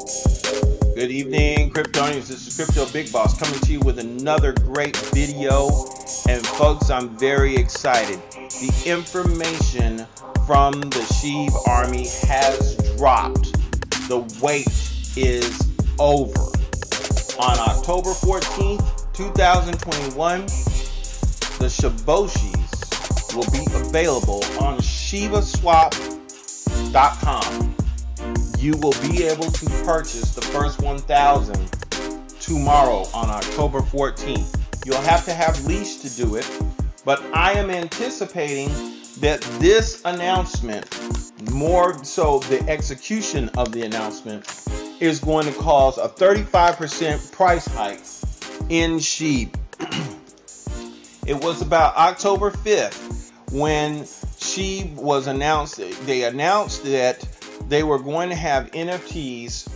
Good evening, Kryptonians. This is Crypto Big Boss coming to you with another great video. And folks, I'm very excited. The information from the SHIB Army has dropped. The wait is over. On October 14th, 2021, the Shiboshis will be available on ShibaSwap.com. You will be able to purchase the first 1,000 tomorrow on October 14th. You'll have to have leash to do it, but I am anticipating that this announcement, more so the execution of the announcement, is going to cause a 35% price hike in SHIB. It was about October 5th when SHIB was announced. They announced that they were going to have NFTs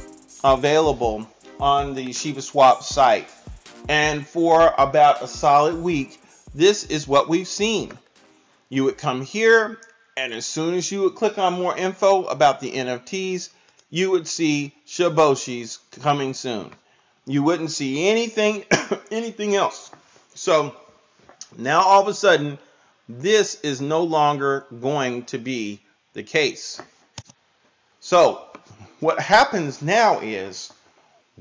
available on the ShibaSwap site. And for about a solid week, this is what we've seen. You would come here, and as soon as you would click on more info about the NFTs, you would see Shiboshis coming soon. You wouldn't see anything, anything else. So now all of a sudden, this is no longer going to be the case. So what happens now is,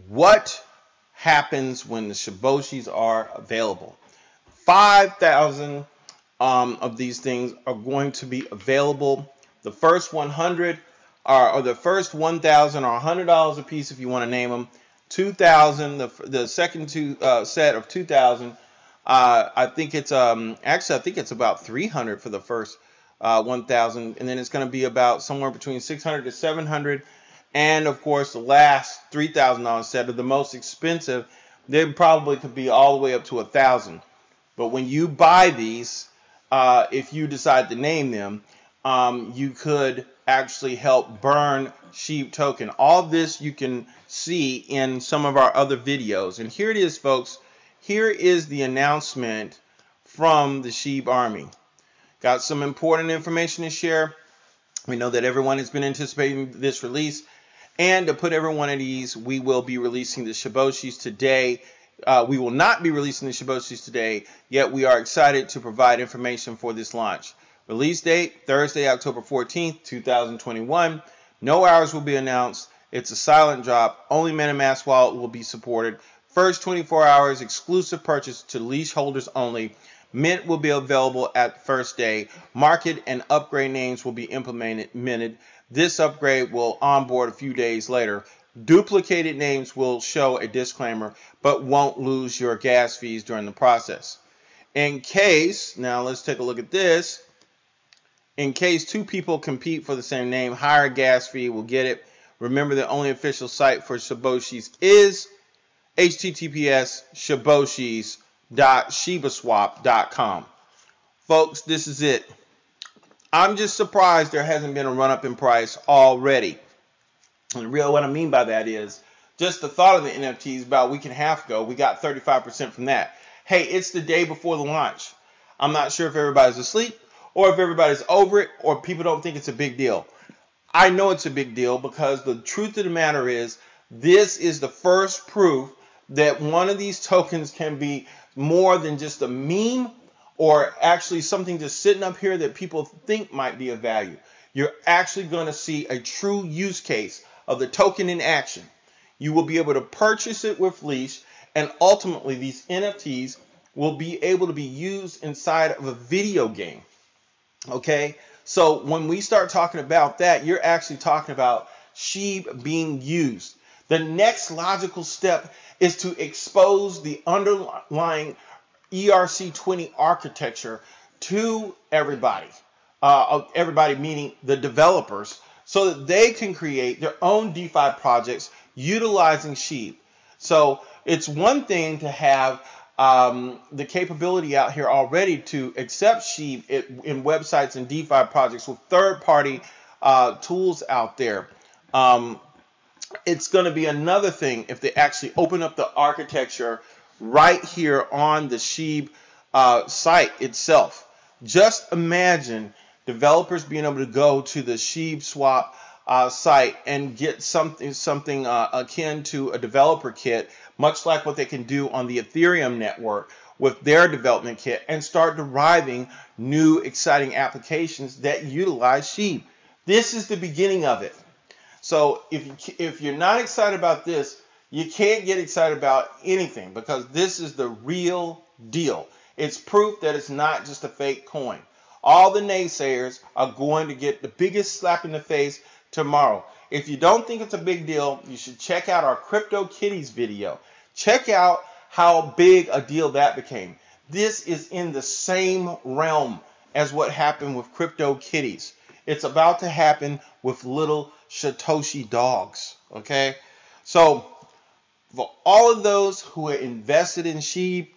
what happens when the Shiboshis are available? 5,000 of these things are going to be available. The first 100 or the first 1,000 are $100 a piece if you want to name them. 2,000, the second set of 2,000. I think it's actually I think it's about 300 for the first 1,000, and then it's going to be about somewhere between 600 to 700, and of course the last $3,000 set are the most expensive. They probably could be all the way up to 1,000. But when you buy these, if you decide to name them, you could actually help burn SHIB token. All this you can see in some of our other videos, and here it is, folks. Here is the announcement from the SHIB Army. Got some important information to share. We know that everyone has been anticipating this release. And to put everyone at ease, we will be releasing the Shiboshis today. We will not be releasing the Shiboshis today, yet we are excited to provide information for this launch. Release date, Thursday, October 14th, 2021. No hours will be announced. It's a silent drop. Only MetaMask wallet will be supported. First 24 hours, exclusive purchase to leash holders only. Mint will be available at the first day. Market and upgrade names will be implemented. This upgrade will onboard a few days later. Duplicated names will show a disclaimer, but won't lose your gas fees during the process. In case, now let's take a look at this. In case two people compete for the same name, higher gas fee will get it. Remember, the only official site for Shiboshis is https://shiboshis.shibaswap.com. Folks, this is it. I'm just surprised there hasn't been a run-up in price already. And what I mean by that is, just the thought of the NFTs about a week and a half ago, we got 35% from that. Hey, it's the day before the launch. I'm not sure if everybody's asleep, or if everybody's over it, or people don't think it's a big deal. I know it's a big deal because the truth of the matter is, this is the first proof that one of these tokens can be more than just a meme or actually something just sitting up here that people think might be of value. You're actually going to see a true use case of the token in action. You will be able to purchase it with leash, and ultimately these NFTs will be able to be used inside of a video game. Okay, so when we start talking about that, you're actually talking about SHIB being used. The next logical step is to expose the underlying ERC20 architecture to everybody. Everybody meaning the developers, so that they can create their own DeFi projects utilizing SHIB. So it's one thing to have the capability out here already to accept SHIB in websites and DeFi projects with third-party tools out there. It's going to be another thing if they actually open up the architecture right here on the SHIB site itself. Just imagine developers being able to go to the SHIB Swap site and get something akin to a developer kit, much like what they can do on the Ethereum network with their development kit, and start deriving new exciting applications that utilize SHIB. This is the beginning of it. So if you're not excited about this, you can't get excited about anything, because this is the real deal. It's proof that it's not just a fake coin. All the naysayers are going to get the biggest slap in the face tomorrow. If you don't think it's a big deal, you should check out our Crypto Kitties video. Check out how big a deal that became. This is in the same realm as what happened with Crypto Kitties. It's about to happen with little Satoshi dogs. Okay? So, for all of those who are invested in SHIB,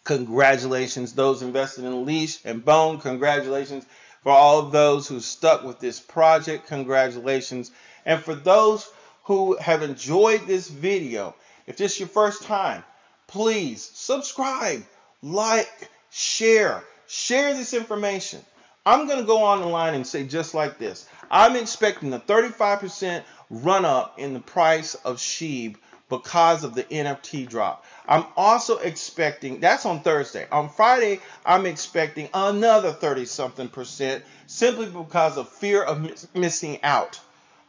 congratulations. Those invested in Leash and Bone, congratulations. For all of those who stuck with this project, congratulations. And for those who have enjoyed this video, if this is your first time, please subscribe, like, share this information. I'm going to go on the line and say just like this. I'm expecting a 35% run up in the price of SHIB because of the NFT drop. I'm also expecting, that's on Thursday. On Friday, I'm expecting another 30-something% simply because of fear of missing out.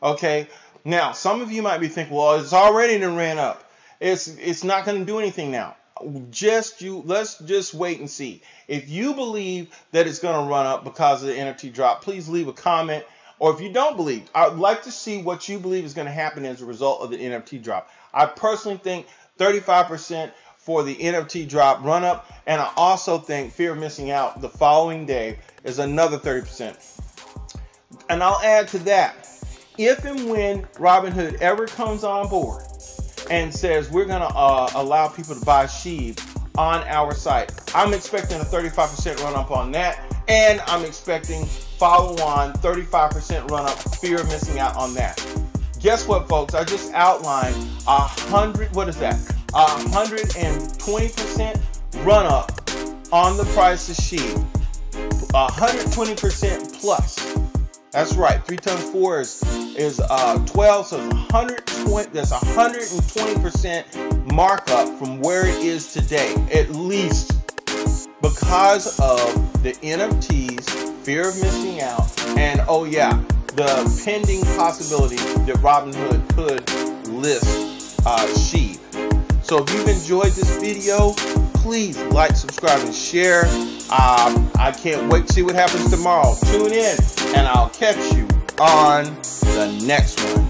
Okay? Now, some of you might be thinking, well, it's already done ran up. It's not going to do anything now. Let's just wait and see. If you believe that it's going to run up because of the NFT drop, please leave a comment. Or if you don't believe, I'd like to see what you believe is going to happen as a result of the NFT drop. I personally think 35% for the NFT drop run up, and I also think fear of missing out the following day is another 30%. And I'll add to that, if and when Robinhood ever comes on board and says we're going to allow people to buy SHIB on our site, I'm expecting a 35% run up on that, and I'm expecting follow-on 35% run up, fear of missing out on that. Guess what, folks? I just outlined 120% run up on the price of SHIB. 120% plus. That's right. 3 times 4 is 12, so it's 120. That's 120% markup from where it is today, at least, because of the NFTs, fear of missing out, and oh yeah, the pending possibility that Robinhood could list SHIB. So if you've enjoyed this video, please like, subscribe, and share. I can't wait to see what happens tomorrow. Tune in, and I'll catch you on the next one.